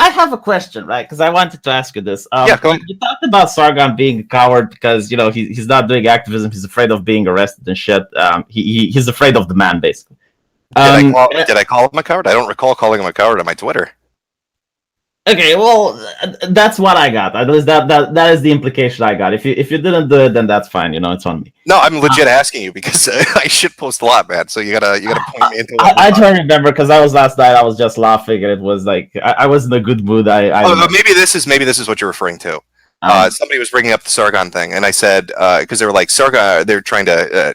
I have a question, right? Because I wanted to ask you this. Yeah, go ahead. You talked about Sargon being a coward because he's not doing activism. He's afraid of being arrested and shit. He's afraid of the man, basically. Did I call him a coward? I don't recall calling him a coward on my Twitter. Okay, well, that's what I got. At least that is the implication I got. If you didn't do it, then that's fine. It's on me. No, I'm legit asking you because I shit post a lot, man. So you gotta point me into. I don't remember because I was last night. I was just laughing, and it was like I was in a good mood. Maybe this is what you're referring to. Somebody was bringing up the Sargon thing, and I said because they were like Sargon, they're trying to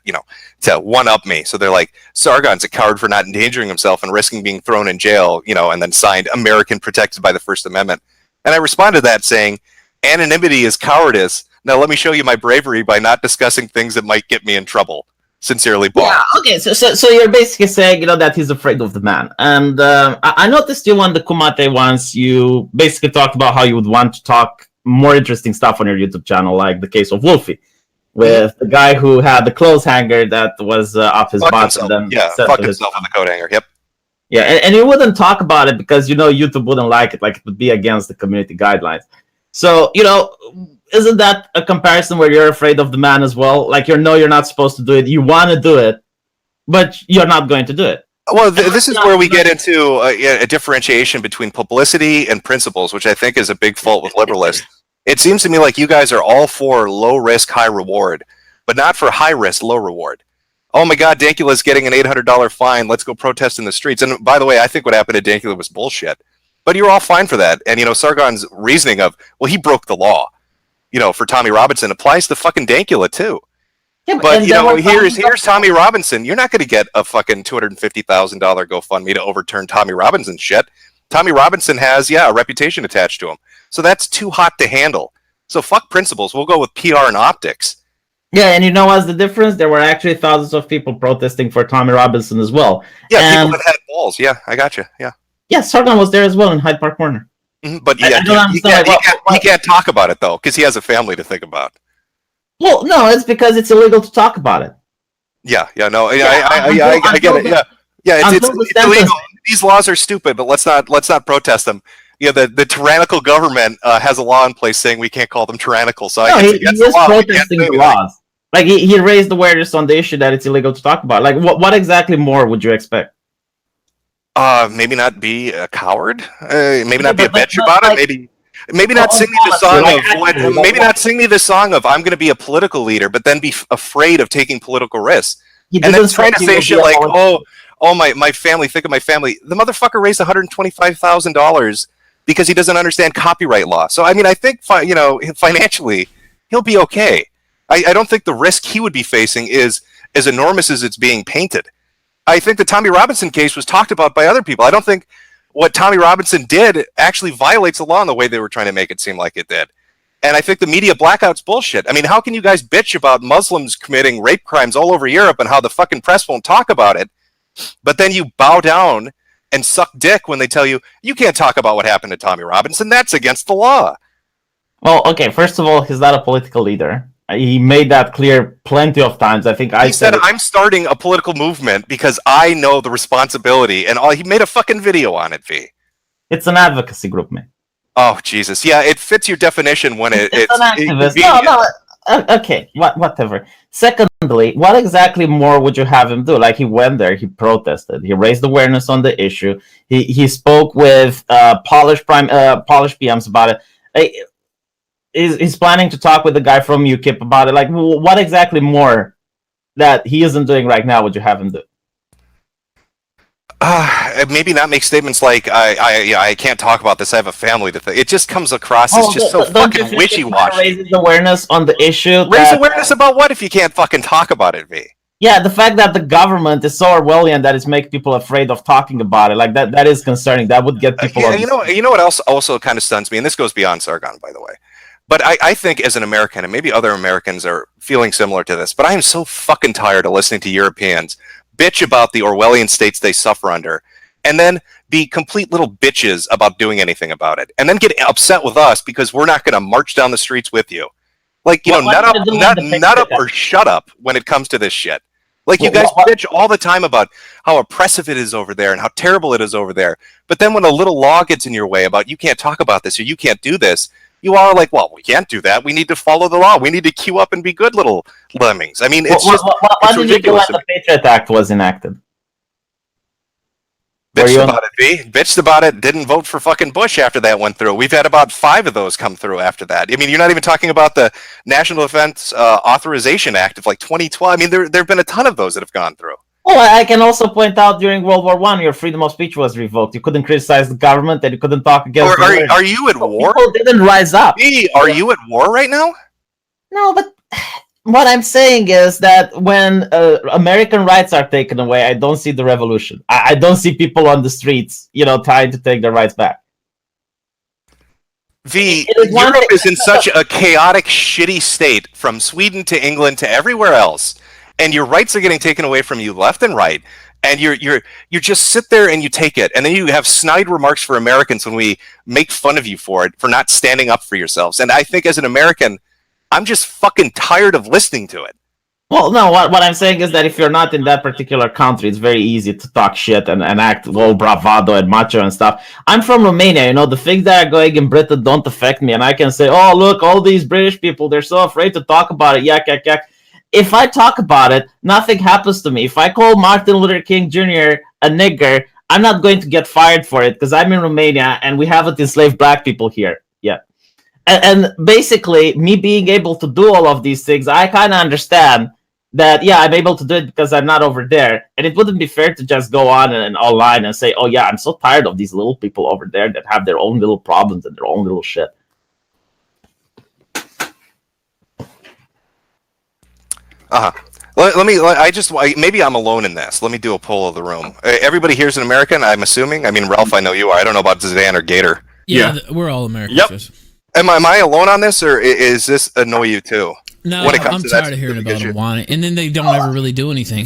to one up me. So they're like Sargon's a coward for not endangering himself and risking being thrown in jail, and then signed American protected by the First Amendment. And I responded to that saying, anonymity is cowardice. Now let me show you my bravery by not discussing things that might get me in trouble. Sincerely, Paul. Yeah. Okay. So you're basically saying that he's afraid of the man, and I noticed you on the Kumate once. You basically talked about how you would want to talk more interesting stuff on your YouTube channel, like the case of Wolfie, with the guy who had the clothes hanger that was off his butt. Fucked himself on the coat hanger. Yep. Yeah, and you wouldn't talk about it because YouTube wouldn't like it, like it would be against the community guidelines. So isn't that a comparison where you're afraid of the man as well? Like you're not supposed to do it. You want to do it, but you're not going to do it. Well, this is where we get into a differentiation between publicity and principles, which I think is a big fault with liberalists. It seems to me like you guys are all for low risk, high reward, but not for high risk, low reward. Oh my God, Dankula's getting an $800 fine. Let's go protest in the streets. And by the way, I think what happened to Dankula was bullshit. But you're all fine for that. And Sargon's reasoning of, well, he broke the law, for Tommy Robinson applies to fucking Dankula too. Yeah, but here's Tommy Robinson. You're not going to get a fucking $250,000 GoFundMe to overturn Tommy Robinson's shit. Tommy Robinson has a reputation attached to him, so that's too hot to handle. So fuck principles. We'll go with PR and optics. Yeah, and what's the difference? There were actually thousands of people protesting for Tommy Robinson as well. Yeah, people that had balls. Yeah, I got you. Yeah. Yeah, Sargon was there as well in Hyde Park Corner. Mm-hmm, but he can't talk about it though because he has a family to think about. Well, no, it's because it's illegal to talk about it. I get it. Yeah, it's illegal. These laws are stupid, but let's not protest them. The tyrannical government has a law in place saying we can't call them tyrannical. So he is protesting the laws. Like he raised awareness on the issue that it's illegal to talk about. Like what exactly more would you expect? Maybe not be a coward. Maybe not be a bitch about it. Maybe not sing me the song of maybe not sing me the song of I'm going to be a political leader, but then be afraid of taking political risks, and then trying to say shit like, my family. Think of my family. The motherfucker raised $125,000 because he doesn't understand copyright law. So I mean, I think financially he'll be okay. I don't think the risk he would be facing is as enormous as it's being painted. I think the Tommy Robinson case was talked about by other people. I don't think what Tommy Robinson did actually violates the law in the way they were trying to make it seem like it did. And I think the media blackout's bullshit. I mean, how can you guys bitch about Muslims committing rape crimes all over Europe and how the fucking press won't talk about it, but then you bow down and suck dick when they tell you, you can't talk about what happened to Tommy Robinson. That's against the law. Well, okay, first of all, he's not a political leader. He made that clear plenty of times. I think he said I'm starting a political movement because I know the responsibility, and he made a fucking video on it, V. It's an advocacy group, man. Oh, Jesus. Yeah, it fits your definition when it's an activist. Okay, whatever. Secondly, what exactly more would you have him do? Like, he went there, he protested, he raised awareness on the issue, he spoke with Polish PMs about it. He's planning to talk with the guy from UKIP about it. Like, what exactly more that he isn't doing right now would you have him do? Maybe not make statements like I can't talk about this. I have a family to think. It just comes across as just so fucking wishy-washy. Raises awareness on the issue. Raise awareness about what if you can't fucking talk about it, V? Yeah, the fact that the government is so Orwellian that it's making people afraid of talking about it, like that is concerning. That would get people. You know what else also kind of stuns me, and this goes beyond Sargon, by the way. But I think as an American, and maybe other Americans are feeling similar to this, but I am so fucking tired of listening to Europeans bitch about the Orwellian states they suffer under, and then be complete little bitches about doing anything about it, and then get upset with us because we're not going to march down the streets with you. Like, nut up or shut up when it comes to this shit. Like, you guys bitch all the time about how oppressive it is over there and how terrible it is over there. But then when a little law gets in your way about you can't talk about this or you can't do this, you are like, well, we can't do that. We need to follow the law. We need to queue up and be good little lemmings. I mean, it's what did you do when the Patriot Act was enacted? Bitched about it, V. Bitched about it. Didn't vote for fucking Bush after that went through. We've had about 5 of those come through after that. I mean, you're not even talking about the National Defense Authorization Act of like 2012. I mean, there have been a ton of those that have gone through. Well, I can also point out during World War I, your freedom of speech was revoked. You couldn't criticize the government, and you couldn't talk against. Are you at war? People didn't rise up. V, are you at war right now? No, but what I'm saying is that when American rights are taken away, I don't see the revolution. I don't see people on the streets, trying to take their rights back. V, Europe is in such a chaotic, shitty state, from Sweden to England to everywhere else, and your rights are getting taken away from you left and right, and you just sit there and you take it, and then you have snide remarks for Americans when we make fun of you for it, for not standing up for yourselves. And I think as an American, I'm just fucking tired of listening to it. Well, no, what I'm saying is that if you're not in that particular country, it's very easy to talk shit and act all bravado and macho and stuff. I'm from Romania, the things that are going in Britain don't affect me, and I can say, oh, look, all these British people, they're so afraid to talk about it, yak, yak, yak. If I talk about it, nothing happens to me. If I call Martin Luther King Jr. a nigger, I'm not going to get fired for it because I'm in Romania and we haven't enslaved black people here yet. And basically, me being able to do all of these things, I kind of understand that, yeah, I'm able to do it because I'm not over there. And it wouldn't be fair to just go on and online and say, oh, yeah, I'm so tired of these little people over there that have their own little problems and their own little shit. Maybe I'm alone in this. Let me do a poll of the room. Everybody here's an American, I'm assuming. I mean, Ralph, I know you are. I don't know about Zidane or Gator. Yeah. We're all Americans. Yep. Am I alone on this, or is this annoy you too? No, I'm tired of hearing about them whining, and then they don't ever really do anything.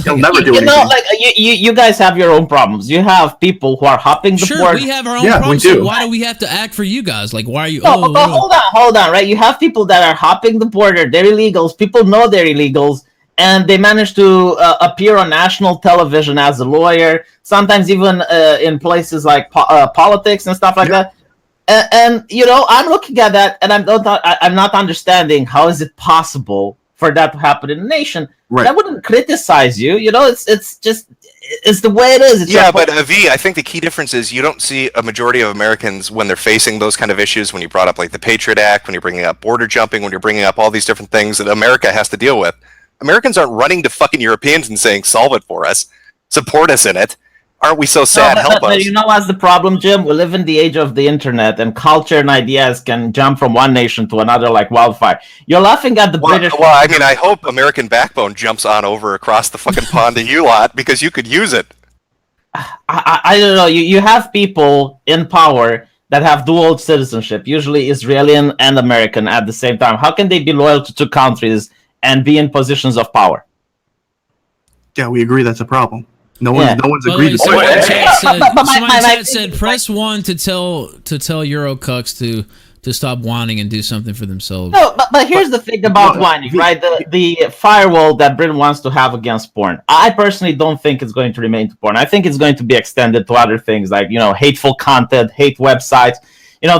They'll never do anything. You guys have your own problems. You have people who are hopping the board. Sure, we have our own problems. So why do we have to act for you guys? Like, why are you? Hold on, right? You have people that are hopping the border. They're illegals. People know they're illegals, and they manage to appear on national television as a lawyer. Sometimes even in places like politics and stuff like that. And I'm looking at that, and I'm not understanding how is it possible for that to happen in a nation. Right. I wouldn't criticize you. It's just the way it is. But V, I think the key difference is you don't see a majority of Americans when they're facing those kind of issues. When you brought up like the Patriot Act, when you're bringing up border jumping, when you're bringing up all these different things that America has to deal with, Americans aren't running to fucking Europeans and saying, "Solve it for us, support us in it." Aren't we so sad? Help us. What's the problem, Jim? We live in the age of the internet, and culture and ideas can jump from one nation to another like wildfire. You're laughing at the British. Well, I mean, I hope American Backbone jumps on over across the fucking pond to you lot, because you could use it. I don't know. You have people in power that have dual citizenship, usually Israeli and American at the same time. How can they be loyal to two countries and be in positions of power? Yeah, we agree that's a problem. No one's agreed. Somebody said press 1 to tell Eurocucks to stop whining and do something for themselves. No, but here's the thing about whining, right? The firewall that Britain wants to have against porn. I personally don't think it's going to remain to porn. I think it's going to be extended to other things like, hateful content, hate websites.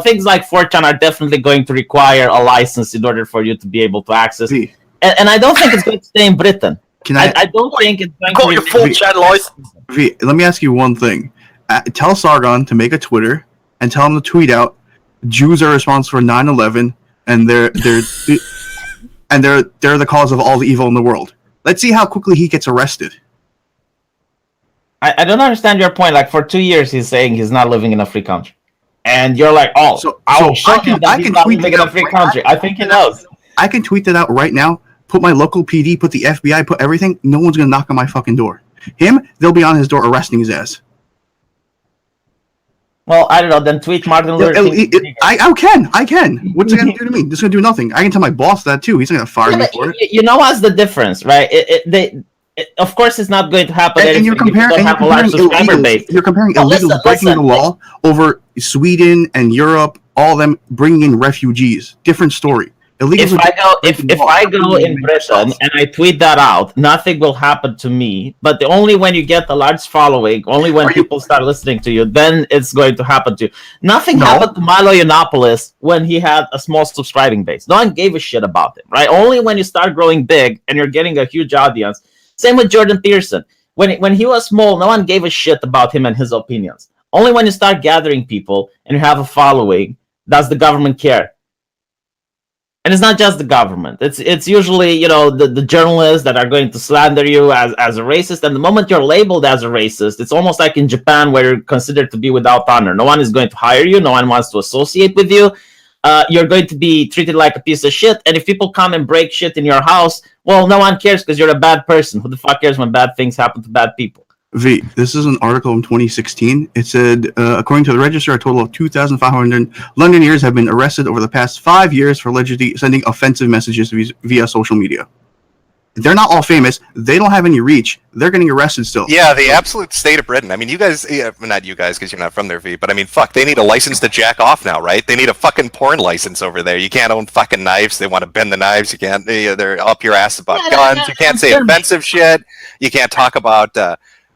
Things like 4chan are definitely going to require a license in order for you to be able to access. And I don't think it's going to stay in Britain. I don't think it's going to be full chat license. V, let me ask you one thing. Tell Sargon to make a Twitter and tell him to tweet out, Jews are responsible for 9/11 and they're the cause of all the evil in the world. Let's see how quickly he gets arrested. I don't understand your point. Like, for 2 years he's saying he's not living in a free country. And you're like, I can tweet living in a free country. I think he knows. I can tweet that out right now. Put my local PD, put the FBI, put everything. No one's going to knock on my fucking door. Him, they'll be on his door arresting his ass. Well, I don't know. Then tweet Martin Luther King. I can. What's it going to do to me? This is going to do nothing. I can tell my boss that too. He's not going to fire me for it. You know what's the difference, right? Of course, it's not going to happen. And you're comparing illegals breaking the law over Sweden and Europe, all of them bringing in refugees. Different story. If I go in Britain and I tweet that out, nothing will happen to me. But only when you get a large following, only when people start listening to you, then it's going to happen to you. Nothing happened to Milo Yiannopoulos when he had a small subscribing base. No one gave a shit about him, right? Only when you start growing big and you're getting a huge audience. Same with Jordan Peterson. When he was small, no one gave a shit about him and his opinions. Only when you start gathering people and you have a following does the government care. And it's not just the government. It's usually, the journalists that are going to slander you as a racist. And the moment you're labeled as a racist, it's almost like in Japan where you're considered to be without honor. No one is going to hire you. No one wants to associate with you. You're going to be treated like a piece of shit. And if people come and break shit in your house, well, no one cares because you're a bad person. Who the fuck cares when bad things happen to bad people? V, this is an article in 2016. It said, according to the Register, a total of 2,500 Londoners have been arrested over the past 5 years for allegedly sending offensive messages via social media. They're not all famous. They don't have any reach. They're getting arrested still. Yeah, the absolute state of Britain. I mean, you guys, not you guys because you're not from there, V, but I mean, fuck, they need a license to jack off now, right? They need a fucking porn license over there. You can't own fucking knives. They want to bend the knives. You can't, they're up your ass about guns. You can't say offensive shit. You can't talk about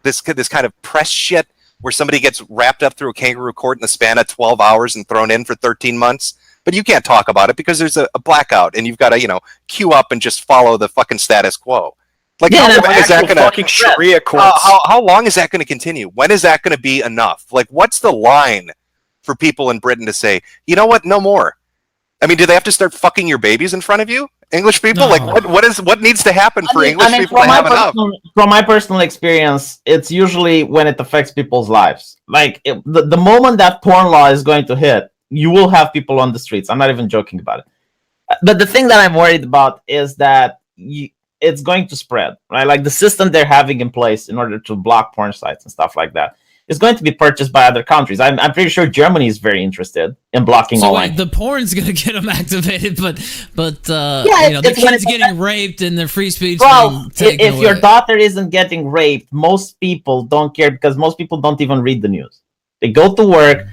this kind of press shit where somebody gets wrapped up through a kangaroo court in the span of 12 hours and thrown in for 13 months. But you can't talk about it because there's a blackout and you've got to, queue up and just follow the fucking status quo. Like, how long is that going to Sharia courts? How long is that going to continue? When is that going to be enough? Like, what's the line for people in Britain to say, you know what, no more? I mean, do they have to start fucking your babies in front of you? English people? No. Like, what needs to happen for English people to have enough? From my personal experience, it's usually when it affects people's lives. Like, the moment that porn law is going to hit, you will have people on the streets. I'm not even joking about it. But the thing that I'm worried about is that it's going to spread, right? Like, the system they're having in place in order to block porn sites and stuff like that is going to be purchased by other countries. I'm pretty sure Germany is very interested in blocking online. So the porn's going to get them activated, but the kids getting raped and their free speech being taken away. Your daughter isn't getting raped, most people don't care because most people don't even read the news. They go to work,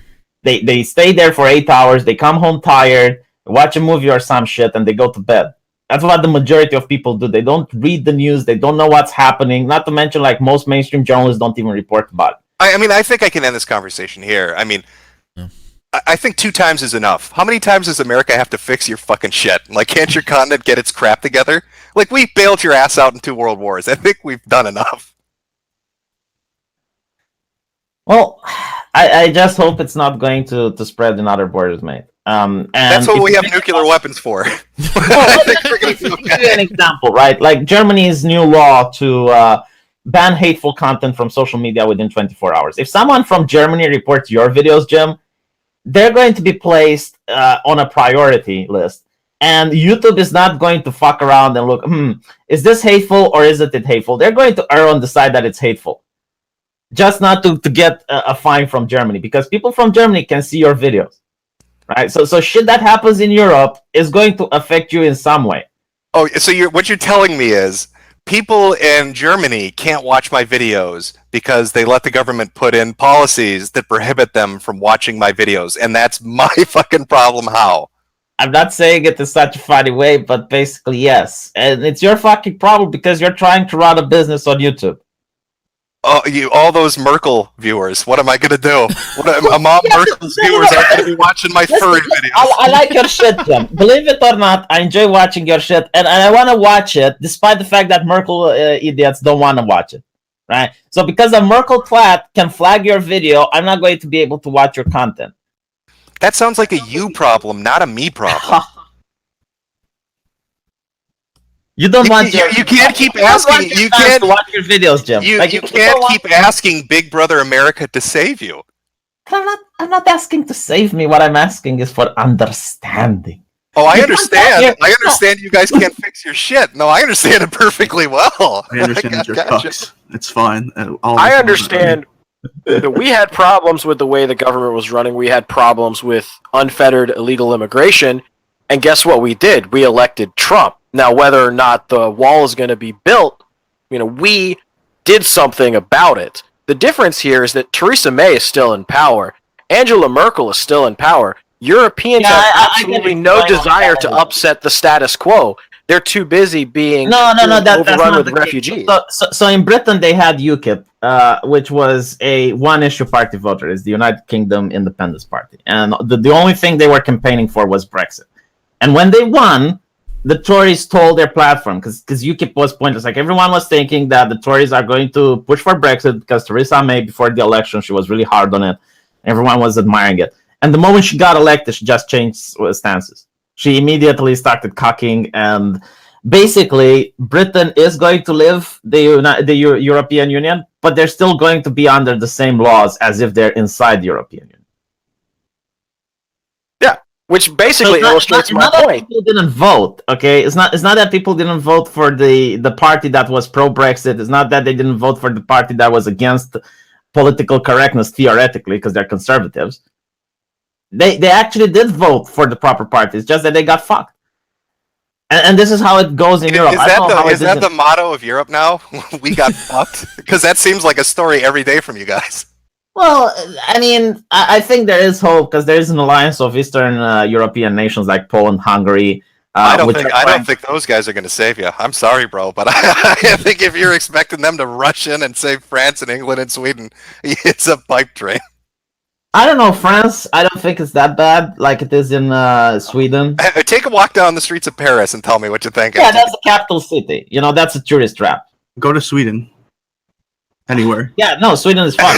they stay there for 8 hours, they come home tired, watch a movie or some shit, and they go to bed. That's what the majority of people do. They don't read the news, they don't know what's happening, not to mention like most mainstream journalists don't even report about it. I mean, I think I can end this conversation here. I mean, I think 2 times is enough. How many times does America have to fix your fucking shit? Like, can't your continent get its crap together? Like, we bailed your ass out in 2 world wars. I think we've done enough. Well, I just hope it's not going to spread in other borders, mate. And that's what we have nuclear weapons for. Give you an example, right? Like Germany's new law to ban hateful content from social media within 24 hours. If someone from Germany reports your videos, Jim, they're going to be placed on a priority list. And YouTube is not going to fuck around and look, is this hateful or isn't it hateful? They're going to err on the side that it's hateful. Just not to get a fine from Germany, because people from Germany can see your videos. Right? So shit that happens in Europe is going to affect you in some way. Oh, so what you're telling me is people in Germany can't watch my videos because they let the government put in policies that prohibit them from watching my videos, and that's my fucking problem. How? I'm not saying it in such a funny way, but basically yes. And it's your fucking problem because you're trying to run a business on YouTube. Oh, all those Merkel viewers. What am I gonna do? Merkel's viewers are gonna be watching my furry videos. I like your shit, Jim. Believe it or not, I enjoy watching your shit, and I want to watch it, despite the fact that Merkel idiots don't want to watch it. Right? So because a Merkel twat can flag your video, I'm not going to be able to watch your content. That sounds like a you problem, not a me problem. You don't want you can't keep asking. You can't watch your videos, Jim. You can't keep asking Big Brother America to save you. I'm not asking to save me. What I'm asking is for understanding. Oh, I understand. I understand you guys can't fix your shit. No, I understand it perfectly well. I understand your cucks. It's fine. I understand that we had problems with the way the government was running. We had problems with unfettered illegal immigration. And guess what we did? We elected Trump. Now, whether or not the wall is going to be built, we did something about it. The difference here is that Theresa May is still in power. Angela Merkel is still in power. Europeans Yeah, have I absolutely get it. no desire to upset the status quo. They're too busy being No, that's overrun not with the case. refugees. So in Britain they had UKIP, which was a one-issue party voter, is the United Kingdom Independence Party, and the only thing they were campaigning for was Brexit. And when they won, the Tories told their platform, because UKIP was pointless. Like, everyone was thinking that the Tories are going to push for Brexit because Theresa May, before the election, she was really hard on it. Everyone was admiring it. And the moment she got elected, she just changed stances. She immediately started cucking, and basically, Britain is going to leave the European Union, but they're still going to be under the same laws as if they're inside the European Union. Yeah, which basically illustrates my point. That people didn't vote. Okay, it's not that people didn't vote for the party that was pro-Brexit. It's not that they didn't vote for the party that was against political correctness theoretically because they're conservatives. They actually did vote for the proper party. It's just that they got fucked. And this is how it goes in Europe. Is that the motto of Europe now? We got fucked? Because that seems like a story every day from you guys. Well, I mean, I think there is hope because there is an alliance of Eastern European nations like Poland, Hungary. I don't think those guys are going to save you. I'm sorry, bro, but I think if you're expecting them to rush in and save France and England and Sweden, it's a pipe dream. I don't know, France. I don't think it's that bad like it is in Sweden. Take a walk down the streets of Paris and tell me what you think. Yeah, that's the capital city. You know, that's a tourist trap. Go to Sweden. Anywhere. Yeah, no, Sweden is fun.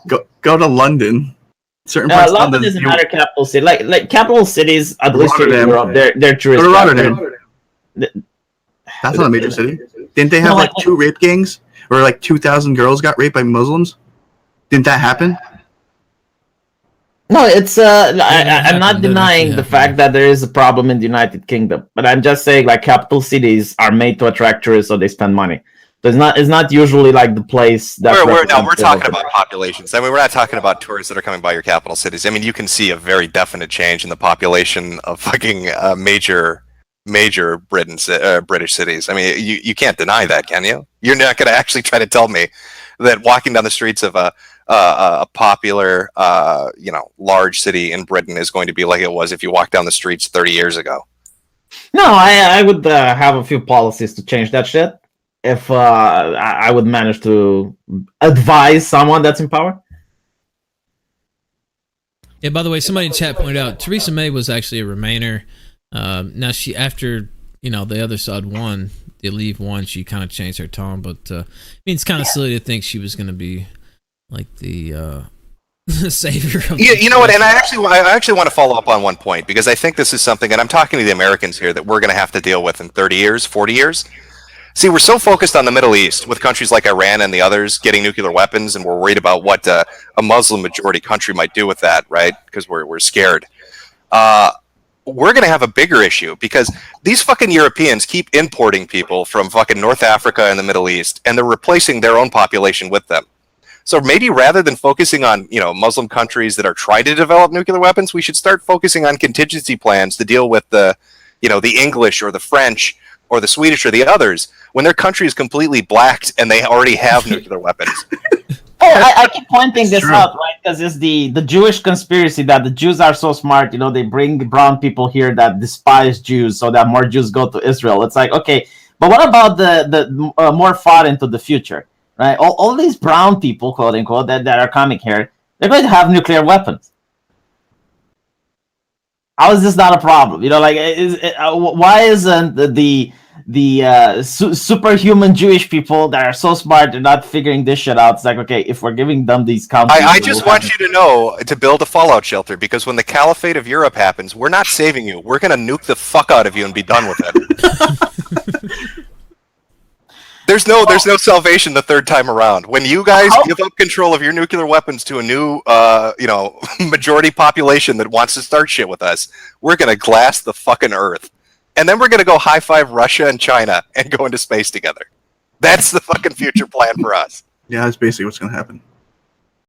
Go to London. Certain parts of London is another capital city. Like capital cities, at least in Europe, they're tourist traps. That's not a major city. Didn't they have like 2 rape gangs? Or like 2,000 girls got raped by Muslims? Didn't that happen? No, it's I'm not denying the fact that there is a problem in the United Kingdom, but I'm just saying like capital cities are made to attract tourists, so they spend money. So it's not usually like the place that we're talking about populations. I mean, we're not talking about tourists that are coming by your capital cities. I mean, you can see a very definite change in the population of fucking major British cities. I mean, you can't deny that, can you? You're not going to actually try to tell me that walking down the streets of a popular, large city in Britain is going to be like it was if you walked down the streets 30 years ago. No, I would have a few policies to change that shit if I would manage to advise someone that's in power. Yeah, by the way, somebody in chat pointed out Theresa May was actually a Remainer. Now she, after the other side won, the Leave won, she kind of changed her tone. But I mean, it's kind of silly to think she was going to be like the savior of you know what? And I actually want to follow up on one point, because I think this is something, and I'm talking to the Americans here, that we're going to have to deal with in 30 years, 40 years. See, we're so focused on the Middle East with countries like Iran and the others getting nuclear weapons, and we're worried about what a Muslim majority country might do with that, right? Because we're scared. We're going to have a bigger issue, because these fucking Europeans keep importing people from fucking North Africa and the Middle East, and they're replacing their own population with them. So maybe rather than focusing on, Muslim countries that are trying to develop nuclear weapons, we should start focusing on contingency plans to deal with the English or the French or the Swedish or the others when their country is completely blacked and they already have nuclear weapons. I keep pointing this out, right? Because it's the Jewish conspiracy that the Jews are so smart, they bring brown people here that despise Jews so that more Jews go to Israel. It's like, okay, but what about the more far into the future, right? All these brown people, quote unquote, that are coming here, they're going to have nuclear weapons. How is this not a problem? Why isn't the superhuman Jewish people that are so smart, they're not figuring this shit out? It's like, okay, if we're giving them these countries, I just want you to know to build a fallout shelter, because when the Caliphate of Europe happens, we're not saving you. We're going to nuke the fuck out of you and be done with it. There's no salvation the third time around. When you guys give up control of your nuclear weapons to a new, majority population that wants to start shit with us, we're going to glass the fucking earth. And then we're going to go high-five Russia and China and go into space together. That's the fucking future plan for us. Yeah, that's basically what's going to happen.